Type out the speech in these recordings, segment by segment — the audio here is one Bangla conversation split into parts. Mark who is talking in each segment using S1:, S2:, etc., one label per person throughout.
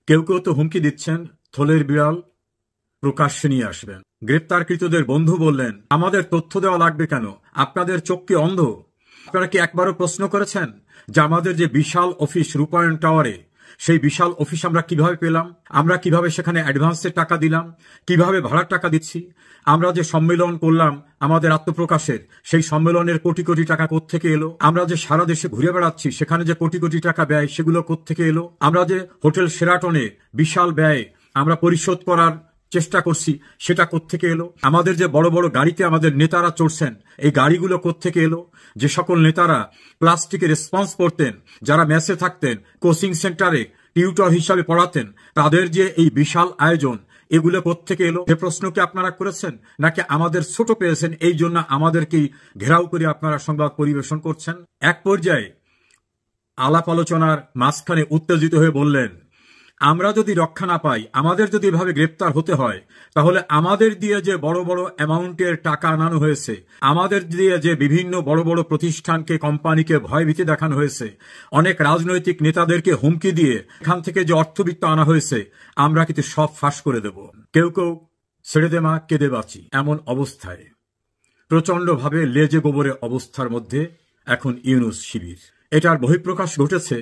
S1: কেউ কেউ তো হুমকি দিচ্ছেন থলের বিড়াল প্রকাশ্যে নিয়ে আসবেন। গ্রেপ্তারকৃতদের বন্ধু বললেন, আমাদের তথ্য দেওয়া লাগবে কেন? আপনাদের চোখ কি অন্ধ? আপনারা কি একবারও প্রশ্ন করেছেন যে আমাদের যে বিশাল অফিস রূপায়ণ টাওয়ারে, সেই বিশাল অফিস আমরা কিভাবে পেলাম? আমরা কিভাবে সেখানে অ্যাডভান্সের টাকা দিলাম? কিভাবে ভাড়ার টাকা দিচ্ছি? আমরা যে সম্মেলন করলাম আমাদের আত্মপ্রকাশের, সেই সম্মেলনের কোটি কোটি টাকা কোত্থেকে এলো? আমরা যে সারা দেশে ঘুরে বেড়াচ্ছি, সেখানে যে কোটি কোটি টাকা ব্যয়, সেগুলো কোত্থেকে এলো? আমরা যে হোটেল শেরাটনে বিশাল ব্যয় আমরা পরিশোধ করার চেষ্টা করছি, সেটা কোত্থেকে এলো? আমাদের যে বড় বড় গাড়িতে আমাদের নেতারা চড়ছেন, এই গাড়িগুলো কোত্থেকে এলো? যে সকল নেতারা প্লাস্টিকের রেসপন্স করতেন, যারা মেসে থাকতেন, কোচিং সেন্টারে টিউটর হিসাবে পড়াতেন, তাদের যে এই বিশাল আয়োজন, এগুলো কোত্থেকে এলো? এ প্রশ্ন কি আপনারা করেছেন? নাকি আমাদের ছোট পেয়েছেন, এই জন্য আমাদেরকেই ঘেরাও করে আপনারা সংবাদ পরিবেশন করছেন? এক পর্যায়ে আলাপ আলোচনার মাঝখানে উত্তেজিত হয়ে বললেন, আমরা যদি রক্ষা না পাই, আমাদের যদি এভাবে গ্রেপ্তার হতে হয়, তাহলে আমাদের দিয়ে যে বড় বড় অ্যামাউন্টের টাকা আনানো হয়েছে, আমাদের দিয়ে যে বিভিন্ন বড় বড় প্রতিষ্ঠানকে, কোম্পানিকে ভয়ভীতি দেখানো হয়েছে, অনেক রাজনৈতিক নেতাদেরকে হুমকি দিয়ে এখান থেকে যে অর্থবিত্ত আনা হয়েছে, আমরা কিন্তু সব ফাঁস করে দেব। কেউ কেউ ছেড়ে দে মা কেঁদে বাঁচি এমন অবস্থায় প্রচণ্ডভাবে লেজে গোবরে অবস্থার মধ্যে এখন ইউনূস শিবির। এটার বহিঃপ্রকাশ ঘটেছে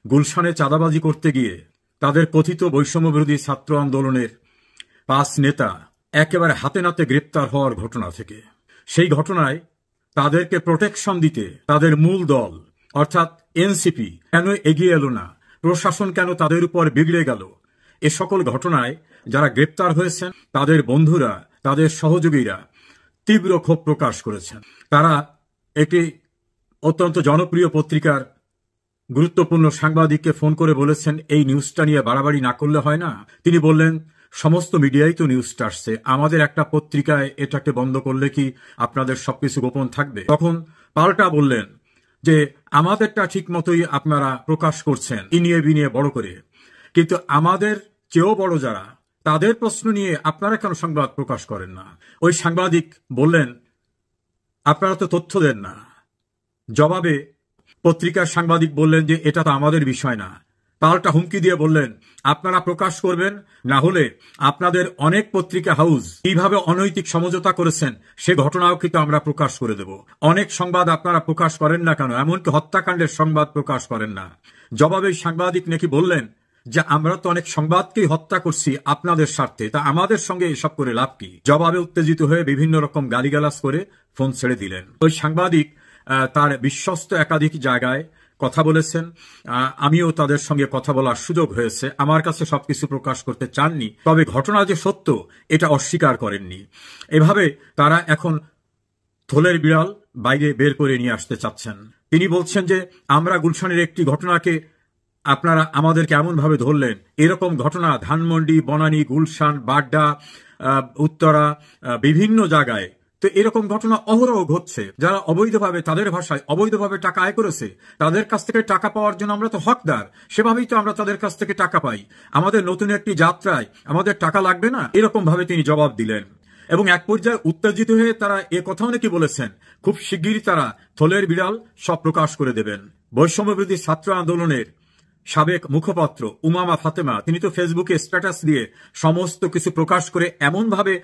S1: গুলশানে চাঁদাবাজি করতে গিয়ে তাদের কথিত বৈষম্যবিরোধী ছাত্র আন্দোলনের 5 নেতা একেবারে হাতে নাতে গ্রেপ্তার হওয়ার ঘটনা থেকে। সেই ঘটনায় তাদেরকে প্রোটেকশন দিতে তাদের মূল দল অর্থাৎ এনসিপি কেন এগিয়ে এলো না? প্রশাসন কেন তাদের উপর বিগড়ে গেল? এ সকল ঘটনায় যারা গ্রেপ্তার হয়েছেন, তাদের বন্ধুরা, তাদের সহযোগীরা তীব্র ক্ষোভ প্রকাশ করেছেন। তারা একটি অত্যন্ত জনপ্রিয় পত্রিকার গুরুত্বপূর্ণ সাংবাদিককে ফোন করে বলেছেন, এই নিউজটা নিয়ে বাড়াবাড়ি না করলে হয় না? তিনি বললেন, সমস্ত মিডিয়ায় তো নিউজটা আসছে, আমাদের একটা পত্রিকায় এটাকে বন্ধ করলে কি আপনাদের সবকিছু গোপন থাকবে? তখন পাল্টা বললেন যে আমাদেরটা ঠিক মতোই আপনারা প্রকাশ করছেন ইনিয়ে বিনিয়ে বড় করে, কিন্তু আমাদের চেয়েও বড় যারা, তাদের প্রশ্ন নিয়ে আপনারা কেন সংবাদ প্রকাশ করেন না? ওই সাংবাদিক বললেন, আপনারা তো তথ্য দেন না। জবাবে পত্রিকার সাংবাদিক বললেন যে এটা তো আমাদের বিষয় না। পাল্টা হুমকি দিয়ে বললেন, আপনারা প্রকাশ করবেন, না হলে আপনাদের অনেক পত্রিকা হাউস কিভাবে অনৈতিক সমঝোতা করেছেন সে ঘটনাও কিন্তু আমরা প্রকাশ করে দেব। অনেক সংবাদ আপনারা প্রকাশ করেন না কেন? এমনকি হত্যাকাণ্ডের সংবাদ প্রকাশ করেন না। জবাবে সাংবাদিক নাকি বললেন যে আমরা তো অনেক সংবাদকেই হত্যা করছি আপনাদের স্বার্থে, তা আমাদের সঙ্গে এসব করে লাভ কি? জবাবে উত্তেজিত হয়ে বিভিন্ন রকম গালিগালাজ করে ফোন ছেড়ে দিলেন। ওই সাংবাদিক তার বিশ্বস্ত একাধিক জায়গায় কথা বলেছেন, আমিও তাদের সঙ্গে কথা বলার সুযোগ হয়েছে। আমার কাছে সবকিছু প্রকাশ করতে চাননি, তবে ঘটনা যে সত্য এটা অস্বীকার করেননি। এভাবে তারা এখন থলের বিড়াল বাইরে বের করে নিয়ে আসতে চাচ্ছেন। তিনি বলছেন যে আমরা গুলশানের একটি ঘটনাকে আপনারা আমাদেরকে এমনভাবে ধরলেন, এরকম ঘটনা ধানমন্ডি, বনানী, গুলশান, বাড্ডা, উত্তরা, বিভিন্ন জায়গায় তো এরকম ঘটনা অহরহ ঘটছে। যারা অবৈধভাবে, তাদের ভাষায় অবৈধভাবে টাকা আয় করেছে, তাদের কাছ থেকে টাকা পাওয়ার জন্য আমরা তো হকদার, সেভাবেই তো আমরা তাদের কাছ থেকে টাকা পাই। আমাদের নতুন একটি যাত্রায় আমাদের টাকা লাগবে না? এরকম ভাবে তিনি জবাব দিলেন। এবং এক পর্যায়ে উত্তেজিত হয়ে তারা এ কথাও নাকি বলেছেন, খুব শিগগিরই তারা থলের বিড়াল সব প্রকাশ করে দেবেন। বৈষম্যবিরোধী ছাত্র আন্দোলনের সাবেক মুখপাত্র উমামা ফাতেমা, তিনি তো ফেসবুকে স্ট্যাটাস দিয়ে সমস্ত কিছু প্রকাশ করে এমনভাবে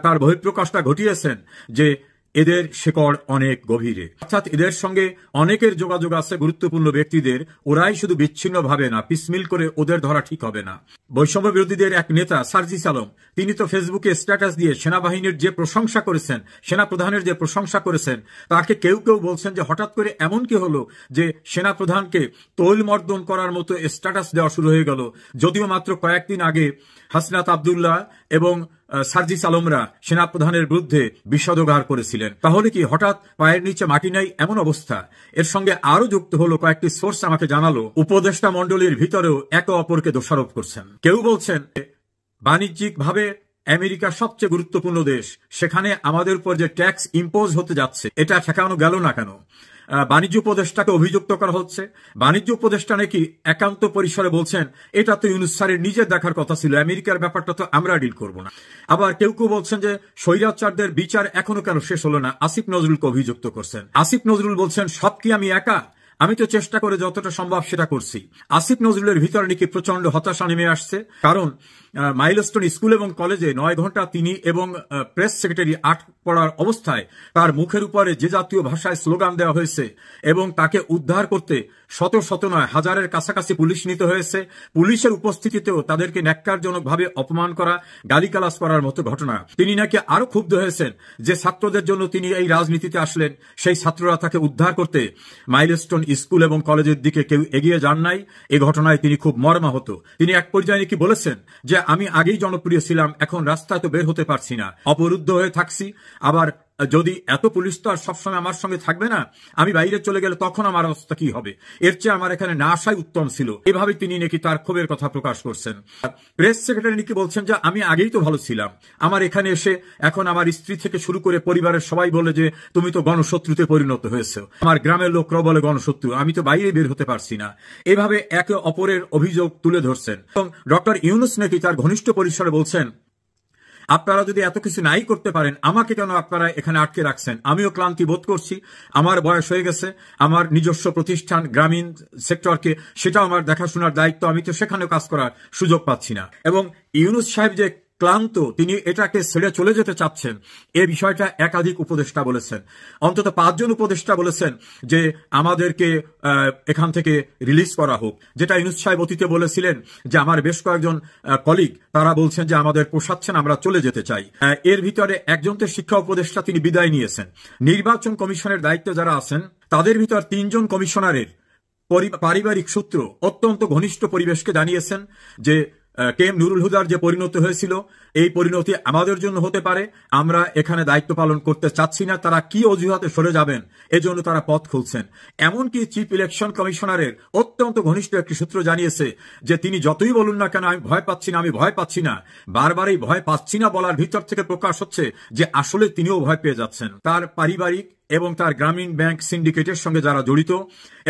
S1: তার বহিঃপ্রকাশটা ঘটিয়েছেন যে এদের শেকড় অনেক গভীরে, অর্থাৎ এদের সঙ্গে অনেকের যোগাযোগ আছে গুরুত্বপূর্ণ ব্যক্তিদের। ওরাই শুধু বিচ্ছিন্নভাবে না, পিসমিল করে ওদের ধরা ঠিক হবে না। বৈষম্য বিরোধীদের এক নেতা সার্জিস আলম, তিনি তো ফেসবুকে স্ট্যাটাস দিয়ে সেনাবাহিনীর যে প্রশংসা করেছেন, সেনাপ্রধানের যে প্রশংসা করেছেন, তাকে কেউ কেউ বলছেন যে হঠাৎ করে এমন কি হলো যে সেনাপ্রধানকে তৈলমর্দন করার মতো স্ট্যাটাস দেওয়া শুরু হয়ে গেল, যদিও মাত্র কয়েকদিন আগে হাসনাত আবদুল্লাহ এবং সার্জিস আলমরা সেনাপ্রধানের বিরুদ্ধে বিষোদগার করেছিলেন। তাহলে কি হঠাৎ পায়ের নিচে মাটি নাই এমন অবস্থা? এর সঙ্গে আরো যুক্ত হলো, কয়েকটি সোর্স আমাকে জানালো, উপদেষ্টা মণ্ডলীর ভিতরেও একে অপরকে দোষারোপ করছেন। কেউ বলছেন বাণিজ্যিক ভাবে আমেরিকা সবচেয়ে গুরুত্বপূর্ণ দেশ, সেখানে আমাদের উপর যে ট্যাক্স ইম্পোজ হতে যাচ্ছে এটা ঠেকানো গেল না কেন? বাণিজ্য উপদেষ্টাকে অভিযুক্ত করা হচ্ছে। বাণিজ্য উপদেষ্টা নাকি একান্ত পরিসরে বলছেন এটা তো ইউনূস স্যারের নিজের দেখার কথা ছিল, আমেরিকার ব্যাপারটা তো আমরা ডিল করব না। আবার কেউ কেউ বলছেন যে স্বৈরাচারদের বিচার এখনো কেন শেষ হলো না, আসিফ নজরুলকে অভিযুক্ত করছেন। আসিফ নজরুল বলছেন সব কি আমি একা? আমি তো চেষ্টা করে যতটা সম্ভব সেটা করছি। আসিফ নজরুলের ভিতরে নাকি প্রচন্ড হতাশা নেমে আসছে, কারণ মাইলস্টোন স্কুল এবং কলেজে 9 ঘন্টা তিনি এবং প্রেস সেক্রেটারি পড়ার অবস্থায় তার মুখের উপরে যে জাতীয় ভাষায় স্লোগান দেওয়া হয়েছে এবং তাকে উদ্ধার করতে শত শত নয় হাজারের কাছাকাছি পুলিশ নিতে হয়েছে। পুলিশের উপস্থিতিতেও তাদেরকে ন্যাক্কারজনকভাবে অপমান করা, গালিগালাজ করার মতো ঘটনা। তিনি নাকি আরো ক্ষুব্ধ হয়েছেন যে ছাত্রদের জন্য তিনি এই রাজনীতিতে আসলেন, সেই ছাত্ররা তাকে উদ্ধার করতে মাইলস্টোন স্কুল এবং কলেজের দিকে কেউ এগিয়ে যান নাই। এই ঘটনায় তিনি খুব মর্মাহত। তিনি এক পর্যায়ে নাকি বলেছেন যে আমি আগেই জনপ্রিয় ছিলাম, এখন রাস্তায় তো বের হতে পারছি না, অবরুদ্ধ হয়ে থাকছি। আবার যদি এত পুলিশ তো আর সবসময় আমার সঙ্গে থাকবে না, আমি বাইরে চলে গেলে তখন আমার অবস্থা কি হবে, এর চেয়ে আমার এখানে না আসাই উত্তম ছিল। এভাবে তিনি নাকি তার ক্ষোভের কথা প্রকাশ করছেন। প্রেস সেক্রেটারি নাকি বলছেন যে আমি আগেই তো ভালো ছিলাম, আমার এখানে এসে এখন আমার স্ত্রী থেকে শুরু করে পরিবারের সবাই বলে যে তুমি তো গণশত্রুতে পরিণত হয়েছে, আমার গ্রামের লোকরাও বলে গণশত্রু, আমি তো বাইরে বের হতে পারছি না। এভাবে একে অপরের অভিযোগ তুলে ধরছেন। এবং ডক্টর ইউনূস নাকি তার ঘনিষ্ঠ পরিসরে বলছেন আপনারা যদি এত কিছু নাই করতে পারেন, আমাকে কেন আপনারা এখানে আটকে রাখছেন? আমিও ক্লান্তি বোধ করছি, আমার বয়স হয়ে গেছে, আমার নিজস্ব প্রতিষ্ঠান গ্রামীণ সেক্টরকে সেটাও আমার দেখাশোনার দায়িত্ব, আমি তো সেখানেও কাজ করার সুযোগ পাচ্ছি না। এবং ইউনূস সাহেব যে ক্লান্ত, তিনি এটাকে ছেড়ে চলে যেতে চাচ্ছেন, এই বিষয়টা একাধিক উপদেষ্টা বলেছেন। অন্তত 5 জন উপদেষ্টা বলেছেন যে আমাদেরকে এখান থেকে রিলিজ করা হোক, যেটা ইউনূস সাহেব অতীতে বলেছিলেন যে আমার বেশ কয়েকজন কলিগ তারা বলছেন যে আমাদের পোষাচ্ছেন, আমরা চলে যেতে চাই। এর ভিতরে একজন তো শিক্ষা উপদেষ্টা, তিনি বিদায় নিয়েছেন। নির্বাচন কমিশনের দায়িত্বে যারা আছেন তাদের ভিতর 3 জন কমিশনারের পারিবারিক সূত্র অত্যন্ত ঘনিষ্ঠ পরিবেশকে জানিয়েছেন যে কে এম নুরুল হুদার যে পরিণতি হয়েছিল, এই পরিণতি আমাদের জন্য হতে পারে, আমরা এখানে দায়িত্ব পালন করতে চাচ্ছি না। তারা কি অজুহাতে সরে যাবেন এজন্য তারা পথ খুলছেন। এমনকি চিফ ইলেকশন কমিশনারের অত্যন্ত ঘনিষ্ঠ একটি সূত্র জানিয়েছে যে তিনি যতই বলুন না কেন আমি ভয় পাচ্ছি না, আমি ভয় পাচ্ছি না, বারবার এই ভয় পাচ্ছি না বলার ভিতর থেকে প্রকাশ হচ্ছে যে আসলে তিনিও ভয় পেয়ে যাচ্ছেন। তার পারিবারিক এবং তার গ্রামীণ ব্যাংক সিন্ডিকেটের সঙ্গে যারা জড়িত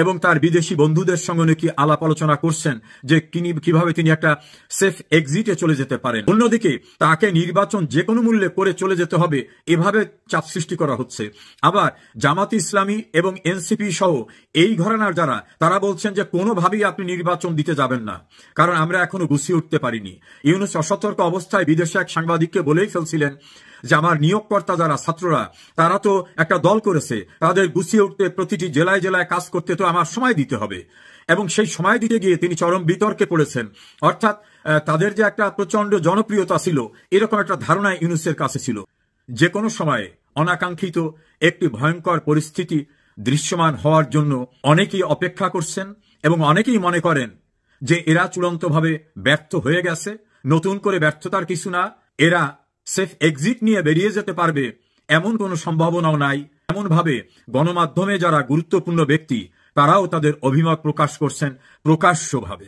S1: এবং তার বিদেশি বন্ধুদের সঙ্গে নাকি আলাপ আলোচনা করছেন যে কিভাবে তিনি একটা সেফ এক্সিটে চলে যেতে পারেন। অন্যদিকে তাকে নির্বাচন যে কোনো মূল্যে করে চলে যেতে হবে, এভাবে চাপ সৃষ্টি করা হচ্ছে। আবার জামাত ইসলামী এবং এনসিপি সহ এই ঘরানার যারা, তারা বলছেন যে কোনোভাবেই আপনি নির্বাচন দিতে যাবেন না, কারণ আমরা এখনো গুছিয়ে উঠতে পারিনি। ইউনূস অসতর্ক অবস্থায় বিদেশে এক সাংবাদিককে বলেই ফেলছিলেন যে আমার নিয়োগকর্তা যারা ছাত্ররা, তারা তো একটা দল করেছে, তাদের গুছিয়ে উঠতে প্রতিটি জেলায় জেলায় কাজ করতে তো আমার সময় দিতে হবে। এবং সেই সময় দিতে গিয়ে তিনি চরম বিতর্কে পড়েছেন। অর্থাৎ তাদের যে একটা প্রচন্ড জনপ্রিয়তা ছিল, এরকম একটা ধারণা ইউনূসের কাছে ছিল। যে কোনো সময়ে অনাকাঙ্ক্ষিত একটি ভয়ঙ্কর পরিস্থিতি দৃশ্যমান হওয়ার জন্য অনেকেই অপেক্ষা করছেন এবং অনেকেই মনে করেন যে এরা চূড়ান্তভাবে ব্যর্থ হয়ে গেছে, নতুন করে ব্যর্থতার কিছু না, এরা সেফ এক্সিট নিয়ে বেরিয়ে যেতে পারবে এমন কোনো সম্ভাবনাও নাই। এমনভাবে গণমাধ্যমে যারা গুরুত্বপূর্ণ ব্যক্তি, তারাও তাদের অভিমত প্রকাশ করছেন প্রকাশ্যভাবে।